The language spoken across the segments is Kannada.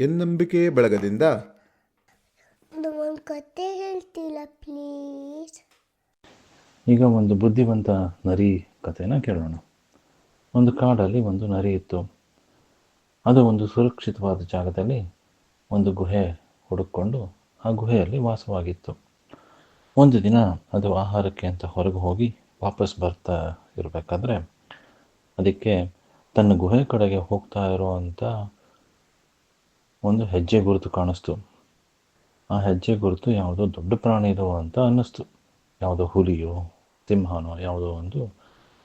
ಎನ್ನಂಬಿಕೆ ಬಳಗದಿಂದ ಒಂದು ಕತೆ ಹೇಳ್ತಿಲ್ಲ ಪ್ಲೀಸ್. ಈಗ ಒಂದು ಬುದ್ಧಿವಂತ ನರಿ ಕಥೆನ ಕೇಳೋಣ. ಒಂದು ಕಾಡಲ್ಲಿ ಒಂದು ನರಿ ಇತ್ತು. ಅದು ಒಂದು ಸುರಕ್ಷಿತವಾದ ಜಾಗದಲ್ಲಿ ಒಂದು ಗುಹೆ ಹುಡುಕೊಂಡು ಆ ಗುಹೆಯಲ್ಲಿ ವಾಸವಾಗಿತ್ತು. ಒಂದು ದಿನ ಅದು ಆಹಾರಕ್ಕೆ ಅಂತ ಹೊರಗೆ ಹೋಗಿ ವಾಪಸ್ ಬರ್ತಾ ಇರಬೇಕಾದ್ರೆ ಅದಕ್ಕೆ ತನ್ನ ಗುಹೆ ಕಡೆಗೆ ಹೋಗ್ತಾ ಇರುವಂಥ ಒಂದು ಹೆಜ್ಜೆ ಗುರುತು ಕಾಣಿಸ್ತು. ಆ ಹೆಜ್ಜೆ ಗುರುತು ಯಾವುದೋ ದೊಡ್ಡ ಪ್ರಾಣಿದು ಅಂತ ಅನ್ನಿಸ್ತು. ಯಾವುದೋ ಹುಲಿಯೋ ಸಿಂಹನೋ ಯಾವುದೋ ಒಂದು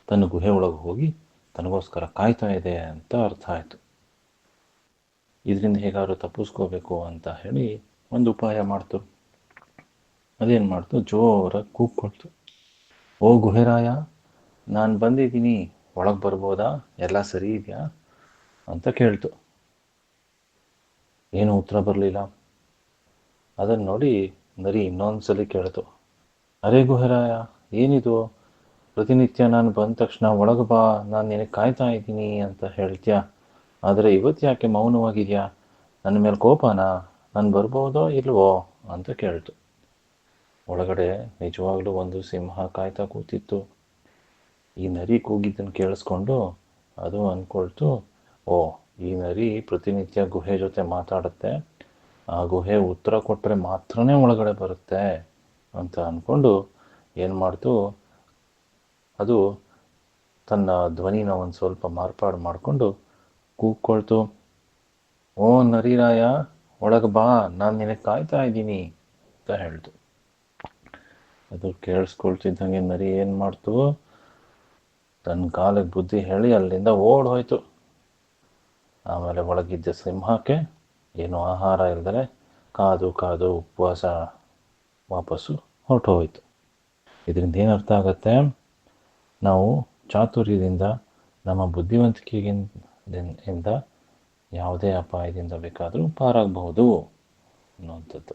ತನ್ನ ಗುಹೆ ಒಳಗೆ ಹೋಗಿ ತನಗೋಸ್ಕರ ಕಾಯ್ತಾ ಇದೆ ಅಂತ ಅರ್ಥ ಆಯಿತು. ಇದರಿಂದ ಹೇಗಾದ್ರೂ ತಪ್ಪಿಸ್ಕೋಬೇಕು ಅಂತ ಹೇಳಿ ಒಂದು ಉಪಾಯ ಮಾಡ್ತು. ಅದೇನು ಮಾಡ್ತು, ಜೋರಾಗಿ ಕೂಗ್ಕೊಳ್ತು, ಓ ಗುಹೆರಾಯ, ನಾನು ಬಂದಿದ್ದೀನಿ, ಒಳಗೆ ಬರ್ಬೋದಾ, ಎಲ್ಲ ಸರಿ ಇದೆಯಾ ಅಂತ ಕೇಳ್ತು. ಏನು ಉತ್ತರ ಬರಲಿಲ್ಲ. ಅದನ್ನು ನೋಡಿ ನರಿ ಇನ್ನೊಂದ್ಸಲಿ ಕೇಳ್ತು, ಅರೇ ಗುಹೆರಾಯ, ಏನಿದು, ಪ್ರತಿನಿತ್ಯ ನಾನು ಬಂದ ತಕ್ಷಣ ಒಳಗೆ ಬಾ, ನಾನು ನಿನಗೆ ಕಾಯ್ತಾ ಇದ್ದೀನಿ ಅಂತ ಹೇಳ್ತೀಯ, ಆದರೆ ಇವತ್ತು ಯಾಕೆ ಮೌನವಾಗಿದೆಯಾ, ನನ್ನ ಮೇಲೆ ಕೋಪನಾ, ನಾನು ಬರ್ಬೋದೋ ಇಲ್ವೋ ಅಂತ ಕೇಳ್ತು. ಒಳಗಡೆ ನಿಜವಾಗ್ಲೂ ಒಂದು ಸಿಂಹ ಕಾಯ್ತಾ ಕೂತಿತ್ತು. ಈ ನರಿ ಕೂಗಿದ್ದನ್ನು ಕೇಳಿಸ್ಕೊಂಡು ಅದು ಅಂದ್ಕೊಳ್ತು, ಓ, ಈ ನರಿ ಪ್ರತಿನಿತ್ಯ ಗುಹೆ ಜೊತೆ ಮಾತಾಡುತ್ತೆ, ಆ ಗುಹೆ ಉತ್ತರ ಕೊಟ್ಟರೆ ಮಾತ್ರನೇ ಒಳಗಡೆ ಬರುತ್ತೆ ಅಂತ ಅಂದ್ಕೊಂಡು ಏನು ಮಾಡ್ತು, ಅದು ತನ್ನ ಧ್ವನಿನ ಒಂದು ಸ್ವಲ್ಪ ಮಾರ್ಪಾಡು ಮಾಡಿಕೊಂಡು ಕೂಗ್ಕೊಳ್ತು, ಓ ನರಿರಾಯ, ಒಳಗೆ ಬಾ, ನಾನು ನಿನಗೆ ಕಾಯ್ತಾ ಇದ್ದೀನಿ ಅಂತ ಹೇಳ್ತು. ಅದು ಕೇಳಿಸ್ಕೊಳ್ತಿದ್ದಂಗೆ ನರಿ ಏನು ಮಾಡ್ತು, ತನ್ನ ಕಾಲಿಗೆ ಬುದ್ಧಿ ಹೇಳಿ ಅಲ್ಲಿಂದ ಓಡ್ ಹೋಯ್ತು. ಆಮೇಲೆ ಒಳಗಿದ್ದ ಸಿಂಹಕ್ಕೆ ಏನೂ ಆಹಾರ ಇಲ್ದರೆ ಕಾದು ಕಾದು ಉಪವಾಸ ವಾಪಸ್ಸು ಹೊರಟು ಹೋಯಿತು. ಇದರಿಂದ ಏನು ಅರ್ಥ ಆಗತ್ತೆ, ನಾವು ಚಾತುರ್ಯದಿಂದ ನಮ್ಮ ಬುದ್ಧಿವಂತಿಕೆಯಿಂದ ಯಾವುದೇ ಅಪಾಯದಿಂದ ಬೇಕಾದರೂ ಪಾರಾಗಬಹುದು ಅನ್ನುವಂಥದ್ದು.